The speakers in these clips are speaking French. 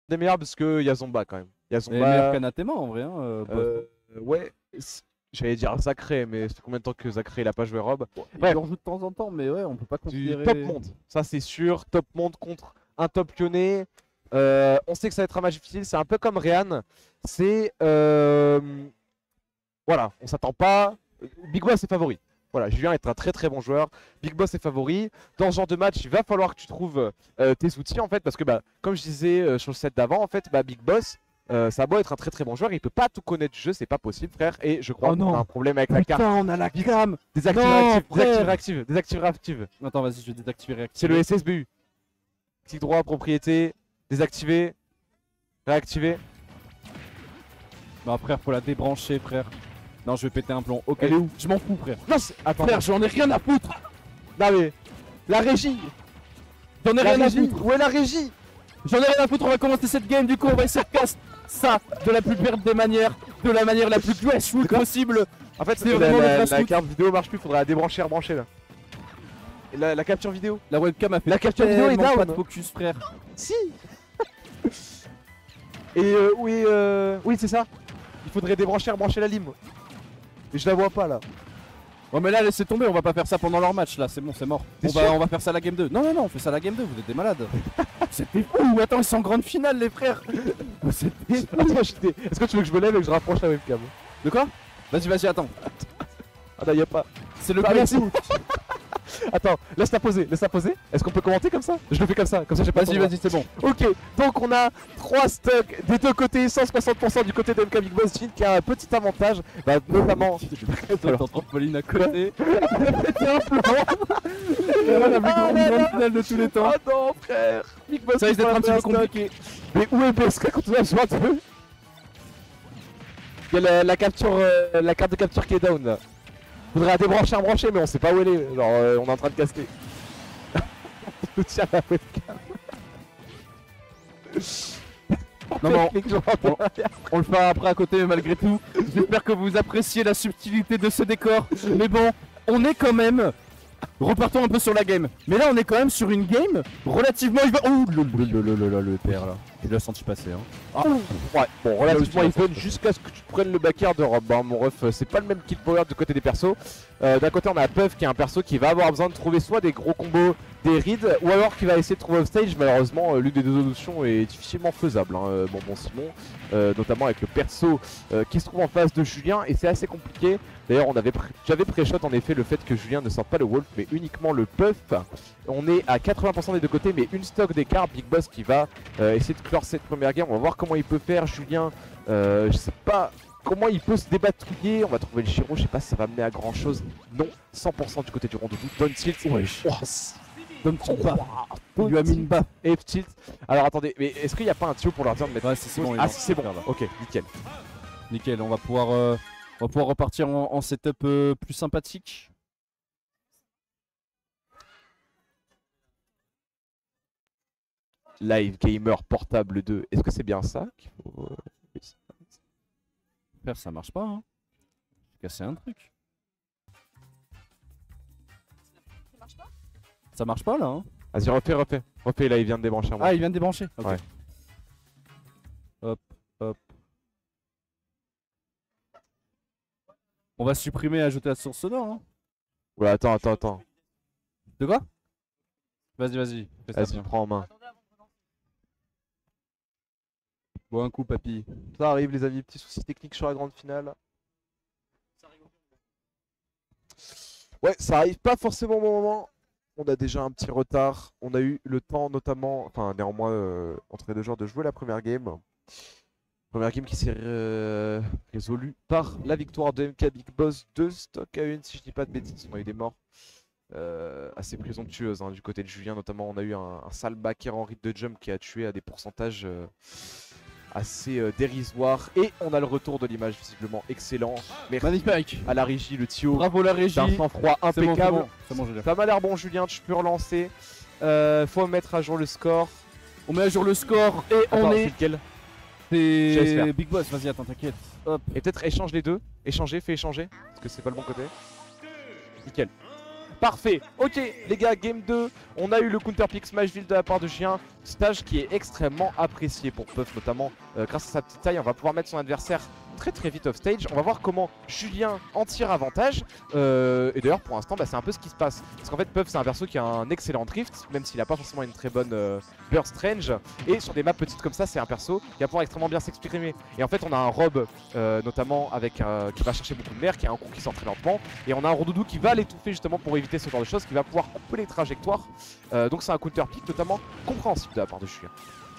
des meilleurs parce qu'il y a Zomba quand même. Il y a Et meilleur Zomba. qu'Anathema en vrai. Hein, Ouais, j'allais dire Zacré, mais ça fait combien de temps que Zacré il a pas joué Rob? il Bref. en joue de temps en temps, mais ouais, on peut pas Du considérer. top monde, ça c'est sûr. Top monde contre un top lyonnais. On sait que ça va être un match difficile. C'est un peu comme Rehan. C'est. Voilà, on s'attend pas. Big Boss est favori. Voilà, Julien est un très très bon joueur. Big Boss est favori. Dans ce genre de match, il va falloir que tu trouves tes outils en fait. Parce que, bah, comme je disais sur le set d'avant, en fait, bah, Big Boss. Ça a beau être un très très bon joueur, il peut pas tout connaître du jeu, c'est pas possible frère. Et je crois Oh qu'on non. a un problème avec la Putain, carte. on a la cam. Désactive Non, réactive, frère. désactive réactive, désactive réactive. Attends, vas-y, je vais désactiver C'est réactiver. le SSBU. Clic droit, propriété, désactiver, réactiver. Non, frère, faut la débrancher, frère. Non, je vais péter un plomb. Ok, Elle est où? je m'en fous, frère. Non, attends. Frère, j'en ai rien à foutre. Non mais la régie. J'en ai La rien à régie. foutre. Où est la régie? J'en ai rien à foutre, on va commencer cette game, du coup, on va essayer de casser ça de la plus perte des manières, de la manière la plus graceful possible. En fait, C'est vraiment le la grassroots. carte vidéo marche plus, faudra la débrancher et rebrancher là. Et la capture vidéo. La webcam a fait La capture vidéo est tellement pas down. de focus, frère. Si. Et oui, c'est ça. Il faudrait débrancher et rebrancher la lime. Mais je la vois pas là. Oh mais là laissez tomber, on va pas faire ça pendant leur match là, c'est bon, c'est mort. T'es On sûr va faire ça la game 2. Non, non, non, on fait ça la game 2, vous êtes des malades. C'était fou, attends, ils sont en grande finale les frères. C'était fou. Attends, est-ce que tu veux que je me lève et que je rapproche la webcam? De quoi? Vas-y, vas-y, attends. Ah non, y a pas. C'est le Ah, merci. grassroots. Attends, laisse la poser, laisse la poser. Est-ce qu'on peut commenter comme ça? Je le fais comme ça j'ai pas. Vas-y, vas-y, c'est bon. Ok, donc on a 3 stocks des deux côtés, 160% du côté de MK Big Boss Jean qui a un petit avantage, bah, notamment. Toi, t'en trampoline à côté. Péter un plomb. La plus grande grande finale de tous les temps. Oh non, frère. Big Boss Ça risque d'être un petit peu compliqué. Mais où est BSK quand on a besoin d'eux? Il y a la capture, la carte de capture qui est down là. Faudrait la débrancher, rebrancher, mais on sait pas où elle est. Genre, on est en train de casser. On tient la webcam. Non, non, on le fera après à côté, mais malgré tout, j'espère que vous appréciez la subtilité de ce décor. Mais bon, on est quand même. Repartons un peu sur la game. Mais là, on est quand même sur une game relativement. Oh, le père là. Je l'ai senti passer. Hein. Ah, ouais, bon, relativement even jusqu'à ce que tu prennes le backer de Rob. Hein, mon ref, c'est pas le même kill power du côté des persos. D'un côté, on a Puff qui est un perso qui va avoir besoin de trouver soit des gros combos, des reads, ou alors qui va essayer de trouver offstage. Malheureusement, l'une des deux options est difficilement faisable. Hein, bon Simon, notamment avec le perso qui se trouve en face de Julien, et c'est assez compliqué. D'ailleurs, j'avais pré-shot en effet le fait que Julien ne sorte pas le Wolf, mais uniquement le Puff. On est à 80% des deux côtés, mais une stock d'écart. Big Boss qui va essayer de clore cette première game. On va voir comment il peut faire. Julien, je sais pas comment il peut se débatouiller. On va trouver le Shiro. Je sais pas si ça va mener à grand chose. Non, 100% du côté du Rondoudou. Don Tilt. Donne petit bas. Il lui a mis une baffe. Et Tilt. Alors attendez, mais est-ce qu'il n'y a pas un tuyau pour leur dire de mettre. Ouais, c'est bon. Ah, si, c'est bon. Ok, nickel. Nickel, on va pouvoir repartir en setup plus sympathique. Live Gamer Portable 2. Est-ce que c'est bien ça qu'il faut. Frère, ça marche pas, hein. J'ai cassé un truc. Ça marche pas? Ça marche pas là, hein. Vas-y, refais. Refais, là, il vient de débrancher un Ah, il vient de débrancher. Okay. Ouais. Hop. On va supprimer et ajouter la source sonore, hein. Ouais, attends. De quoi? Vas-y. Vas-y, prends en main. Bon, un coup, papy. Ça arrive, les amis, petits soucis techniques sur la grande finale. Ouais, ça arrive pas forcément au bon moment. On a déjà un petit retard. On a eu le temps, notamment, enfin, néanmoins, entre les deux joueurs, de jouer la première game. Première game qui s'est résolue par la victoire de MK Big Boss 2 stock à 1, si je dis pas de bêtises. On a eu des morts assez présomptueuses hein, du côté de Julien, notamment. On a eu un sale backer en rythme de jump qui a tué à des pourcentages assez dérisoires. Et on a le retour de l'image, visiblement excellent. Merci Magnifique. à la régie, le Tio. Bravo la régie. D'un sang-froid impeccable. C'est bon, Julien. Ça m'a l'air bon, Julien, tu peux relancer. Faut mettre à jour le score. On met à jour le score et Attends, on c'est est. lequel? C'est Big Boss, vas-y, attends, t'inquiète. Hop. Et peut-être échange les deux. Fais échanger. Parce que c'est pas le bon côté. Nickel. Parfait. Ok, les gars, game 2. On a eu le counter pick Smashville de la part de Julien. Stage qui est extrêmement apprécié pour Puff, notamment grâce à sa petite taille. On va pouvoir mettre son adversaire très vite off stage. On va voir comment Julien en tire avantage. Et d'ailleurs pour l'instant c'est un peu ce qui se passe. Parce qu'en fait Puff c'est un perso qui a un excellent drift, même s'il n'a pas forcément une très bonne burst range. Et sur des maps petites comme ça c'est un perso qui va pouvoir extrêmement bien s'exprimer. Et en fait on a un Rob notamment avec qui va chercher beaucoup de mer, qui a un coup qui sort très lentement. Et on a un Rondoudou qui va l'étouffer justement pour éviter ce genre de choses, qui va pouvoir couper les trajectoires. Donc c'est un counter pick notamment compréhensible de la part de Julien.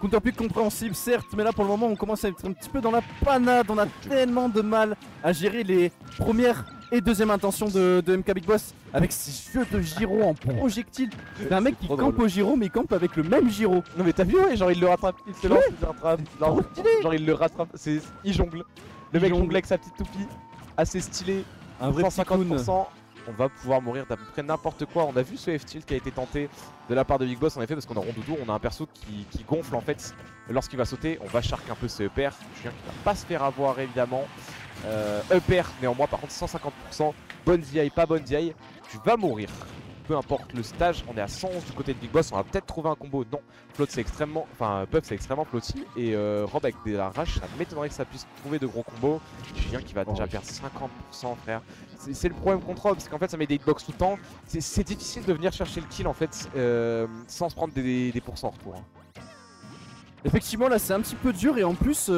Counter pick compréhensible certes, mais là pour le moment on commence à être un petit peu dans la panade. On a tellement de mal à gérer les premières et deuxième intentions de MK Big Boss avec ses jeux de gyro en projectile. C'est un mec qui campe au gyro mais il campe avec le même gyro. Non mais t'as vu ouais, genre il le rattrape, il se lance, il le rattrape, genre il le rattrape, il jongle. Le mec jongle avec sa petite toupie, assez stylé, un vrai 150%. On va pouvoir mourir d'à peu près n'importe quoi. On a vu ce F-tilt qui a été tenté de la part de Big Boss en effet, parce qu'on a Rondoudou, on a un perso qui gonfle en fait lorsqu'il va sauter. On va shark un peu ce upper. Julien qui va pas se faire avoir évidemment. Upper néanmoins par contre 150%. Bonne DI, pas bonne DI, tu vas mourir. Peu importe le stage, on est à 111 du côté de Big Boss, on va peut-être trouver un combo. Non, Float c'est extrêmement, enfin Puff c'est extrêmement floaty. Et Rob avec de la rage, ça m'étonnerait que ça puisse trouver de gros combos. Julien qui va déjà perdre 50% frère. C'est le problème contre Rob, parce qu'en fait ça met des hitbox tout le temps. C'est difficile de venir chercher le kill en fait sans se prendre des pourcents en retour. Hein. Effectivement là c'est un petit peu dur et en plus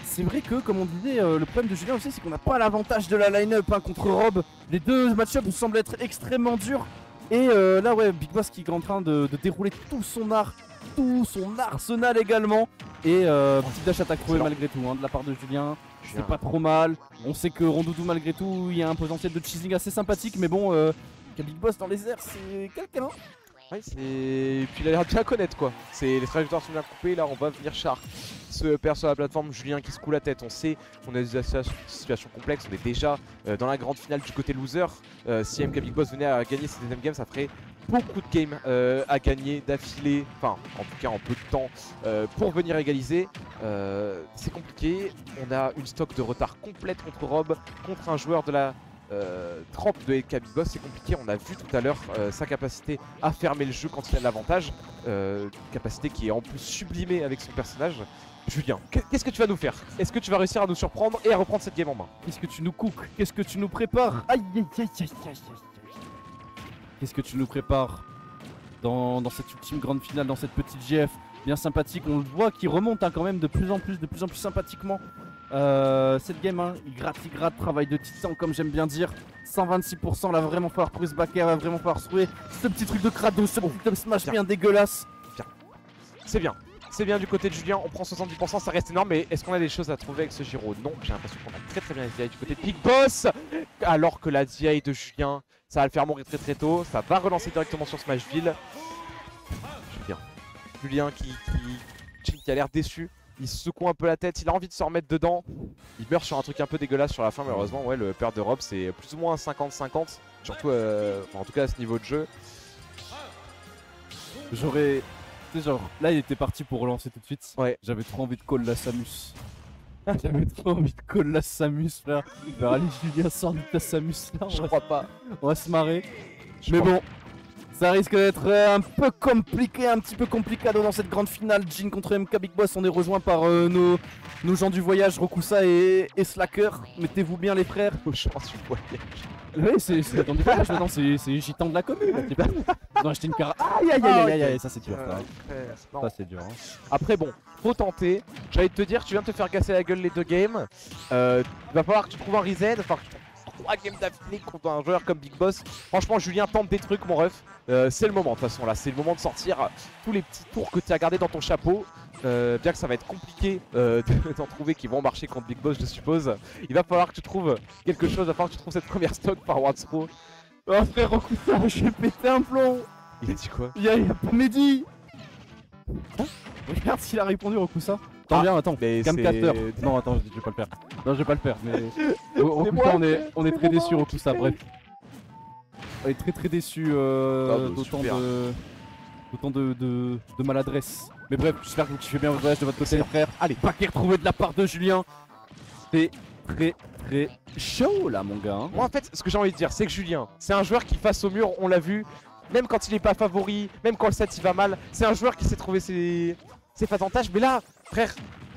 c'est vrai que comme on disait le problème de Julien aussi c'est qu'on n'a pas l'avantage de la line-up hein, contre Rob. Les deux match-up semblent être extrêmement durs. Et là ouais Big Boss qui est en train de dérouler tout son art, tout son arsenal également. Et petite dash attaque trouvée malgré tout hein, de la part de Julien. C'est pas trop mal. On sait que Rondoudou malgré tout il y a un potentiel de cheesing assez sympathique. Mais bon Big Boss dans les airs c'est quelqu'un. Ouais, et puis il a l'air bien connaître quoi. Les trajectoires sont bien coupées, là on va venir shark. Ce perd sur la plateforme, Julien qui se coule la tête, on sait qu'on a des situations complexes, on est déjà dans la grande finale du côté loser. Si MK Big Boss venait à gagner cette deuxième game, ça ferait beaucoup de games à gagner d'affilée, enfin en tout cas en peu de temps pour venir égaliser. C'est compliqué, on a une stock de retard complète contre Rob, contre un joueur de la trempe de MK Big Boss. C'est compliqué, on a vu tout à l'heure sa capacité à fermer le jeu quand il a l'avantage, capacité qui est en plus sublimée avec son personnage. Julien, qu'est-ce que tu vas nous faire? Est-ce que tu vas réussir à nous surprendre et à reprendre cette game en main? Qu'est-ce que tu nous cookes? Qu'est-ce que tu nous prépares? Aïe aïe aïe aïe aïe. Qu'est-ce que tu nous prépares dans cette ultime grande finale, dans cette petite GF bien sympathique? On le voit qui remonte hein, quand même de plus en plus sympathiquement. Cette game, hein, il gratte, travail de titan comme j'aime bien dire. 126%, là vraiment falloir trouver ce backer, va vraiment falloir trouver ce petit truc de crado, ce petit up smash bien dégueulasse. C'est bien du côté de Julien, on prend 70%, ça reste énorme, mais est-ce qu'on a des choses à trouver avec ce Giro? Non, j'ai l'impression qu'on a très bien les DI du côté de Big Boss, alors que la DI de Julien, ça va le faire mourir très tôt, ça va relancer directement sur Smashville. Julien qui a l'air déçu, il se secoue un peu la tête, il a envie de se remettre dedans, il meurt sur un truc un peu dégueulasse sur la fin malheureusement. Ouais, le père de Rob c'est plus ou moins 50-50, surtout en tout cas à ce niveau de jeu. Genre, là il était parti pour relancer tout de suite. Ouais. J'avais trop envie de call la Samus. J'avais trop envie de call la Samus, frère. Allez, Julien, sors de ta Samus là. Je crois pas. On va se marrer. Mais bon, ça risque d'être un peu compliqué, un petit peu complicado dans cette grande finale. Jin contre MK Big Boss. On est rejoint par nos gens du voyage, Rokusa et Slacker. Mettez-vous bien, les frères. Nos gens du voyage. Oui, c'est les gens du voyage maintenant, c'est gitan de la commune. Ils ont acheté une cara. Aïe aïe aïe aïe, ça c'est dur. Ça c'est dur. Hein. Après bon, faut tenter. J'allais te dire, tu viens de te faire casser la gueule les deux games. Il va falloir que tu trouves un reset, il va falloir que tu trouves 3 games d'affilée contre un joueur comme Big Boss. Franchement, Julien tente des trucs, mon ref. C'est le moment de toute façon là, c'est le moment de sortir tous les petits tours que tu as gardés dans ton chapeau. Bien que ça va être compliqué d'en trouver qui vont marcher contre Big Boss, je suppose. Il va falloir que tu trouves quelque chose, il va falloir que tu trouves cette première stock par World's Pro. Oh frère, Rokusa, j'ai pété un plomb. Il a dit quoi? Il y a pas Mehdi. Hein? Regarde s'il a répondu, Rokusa. Attends, viens, attends. Camcaster. Non, attends, je vais pas le faire. Non, je vais pas le faire. Mais Rokusa, on est très déçus, Rokusa. Bref. On est très déçus d'autant de maladresse. Mais bref, j'espère que vous kiffez bien votre voyage de votre côté, les frères. Allez, paquet retrouvé de la part de Julien. C'est très chaud là, mon gars. Hein. Moi, en fait, ce que j'ai envie de dire, c'est que Julien, c'est un joueur qui, face au mur, on l'a vu, même quand il est pas favori, même quand le set il va mal. C'est un joueur qui sait trouver ses avantages. Mais là, frère,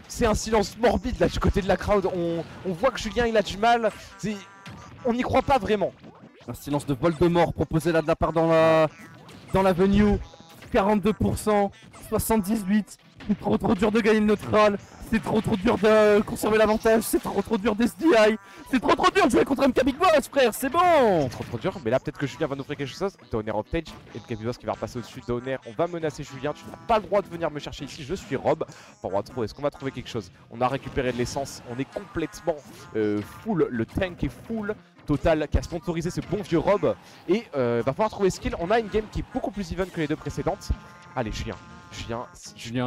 c'est un silence morbide là du côté de la crowd. On voit que Julien il a du mal. On n'y croit pas vraiment. Un silence de Voldemort proposé là de la part dans la venue. 42%, 78%. C'est trop dur de gagner le neutral. C'est trop dur de conserver l'avantage. C'est trop dur d'SDI. C'est trop dur de jouer contre MK Big Boss, frère. C'est bon. C'est trop dur. Mais là, peut-être que Julien va nous offrir quelque chose. Donner off stage. Et MK Big Boss qui va repasser au-dessus. Donner, on va menacer Julien. Tu n'as pas le droit de venir me chercher ici. Je suis Rob. Enfin, est-ce qu'on va trouver quelque chose? On a récupéré de l'essence. On est complètement full. Le tank est full. Total qui a sponsorisé ce bon vieux Rob. Et va falloir trouver skill. On a une game qui est beaucoup plus even que les deux précédentes. Allez, Julien,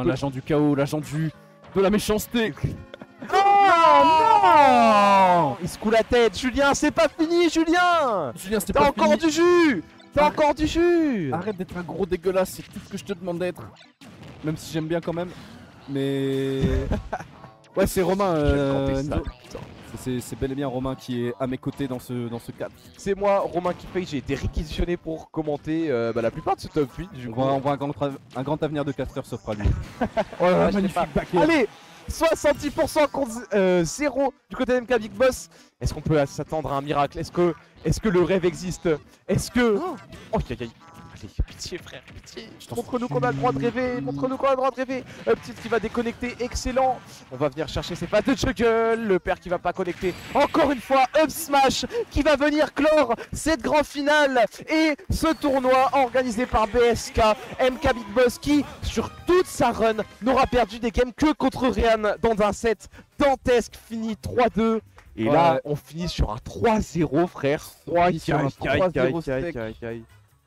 l'agent du chaos, l'agent de la méchanceté. Non, il secoue la tête. Julien, c'est pas fini, Julien. Julien, c'est T'as pas encore fini. du jus. T'as encore du jus. Arrête d'être un gros dégueulasse, c'est tout ce que je te demande d'être. Même si j'aime bien quand même. Mais... ouais, c'est Romain. Enzo. C'est bel et bien Romain qui est à mes côtés dans ce cadre. C'est moi, Romain Kiffey, j'ai été réquisitionné pour commenter la plupart de ce top 8. On voit un grand avenir de caster s'offre à lui. Oh là là, magnifique backer. Allez, 70% contre 0 du côté d'MK Big Boss. Est-ce qu'on peut s'attendre à un miracle? Est-ce que le rêve existe? Est-ce que... Oh, aïe. Allez, pitié frère, pitié. Montre-nous qu'on a le droit de rêver. Montre-nous qu'on a le droit de rêver. Petite qui va déconnecter, excellent. On va venir chercher ses pattes de juggle. Le père qui va pas connecter. Encore une fois, Up Smash qui va venir clore cette grande finale. Et ce tournoi organisé par BSK. MK Big Boss qui, sur toute sa run, n'aura perdu des games que contre Ryan dans un set dantesque fini 3-2. Et là, on finit sur un 3-0 frère.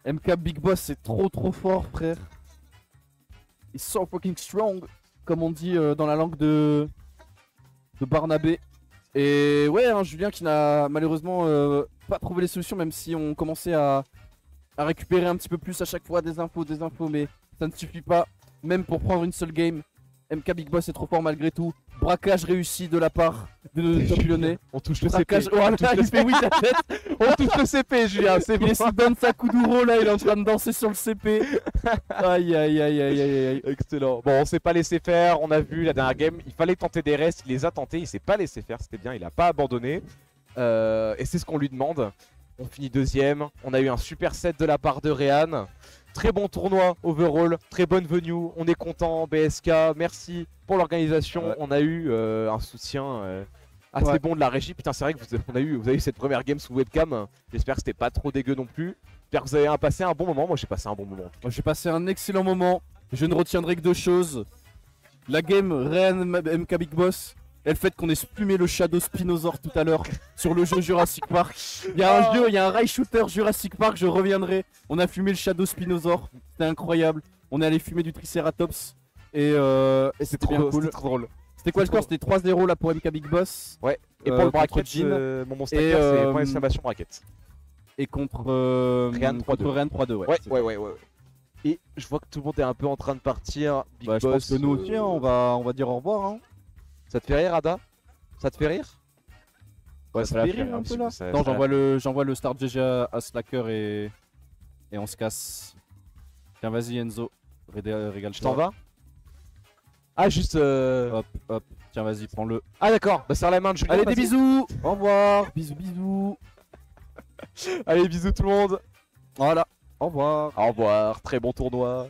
MK Big Boss c'est trop fort frère. He's so fucking strong, comme on dit dans la langue de Barnabé. Et ouais, hein, Julien qui n'a malheureusement pas trouvé les solutions, même si on commençait à récupérer un petit peu plus à chaque fois des infos, mais ça ne suffit pas, même pour prendre une seule game. MK Big Boss est trop fort malgré tout. Braquage réussi de la part de Top Lyonnais. On touche le Braquage... CP. Voilà, il fait oui ta tête. On touche le CP, Julien, c'est bon. Il se donne sa Kuduro là, il est en train de danser sur le CP. Aïe. Excellent. Bon, on s'est pas laissé faire, on a vu la dernière game, il fallait tenter des restes, il les a tentés, il s'est pas laissé faire, c'était bien, il a pas abandonné. Et c'est ce qu'on lui demande. On finit deuxième, on a eu un super set de la part de Ryan. Très bon tournoi overall, très bonne venue, on est content, BSK, merci pour l'organisation. Ouais. On a eu un soutien assez bon de la régie. Putain, c'est vrai que vous avez eu cette première game sous webcam. J'espère que c'était pas trop dégueu non plus. J'espère que vous avez passé un bon moment. Moi, j'ai passé un bon moment. Moi, j'ai passé un excellent moment. Je ne retiendrai que deux choses. La game Ryan MK Big Boss et le fait qu'on ait spumé le Shadow Spinosaur tout à l'heure sur le jeu Jurassic Park. Il y a un jeu, il y a un rail shooter Jurassic Park, je reviendrai. On a fumé le Shadow Spinosaur, c'était incroyable. On est allé fumer du Triceratops et c'était bien cool. C'était trop drôle. C'était quoi le score? C'était 3-0 là pour MK Big Boss. Ouais. Et pour le bracket, Jean. mon stacker, c'est point d'exclamation bracket. Et contre Ryan 3-2, ouais. Ouais. Et je vois que tout le monde est un peu en train de partir. Big Bah, Boss, je pense que nous aussi, hein, on va dire au revoir. Hein. Ça te fait rire, Ada? Ça te fait rire? Ouais, ça fait rire un peu là. Non, j'envoie le start GG à Slacker et on se casse. Tiens, vas-y Enzo, régale. Je t'en vas? Ah, juste. Hop, tiens, vas-y, prends-le. Ah, d'accord, bah, serre la main de Julien. Allez, des bisous. Au revoir, bisous. Allez, bisous tout le monde. Voilà, au revoir. Au revoir, très bon tournoi.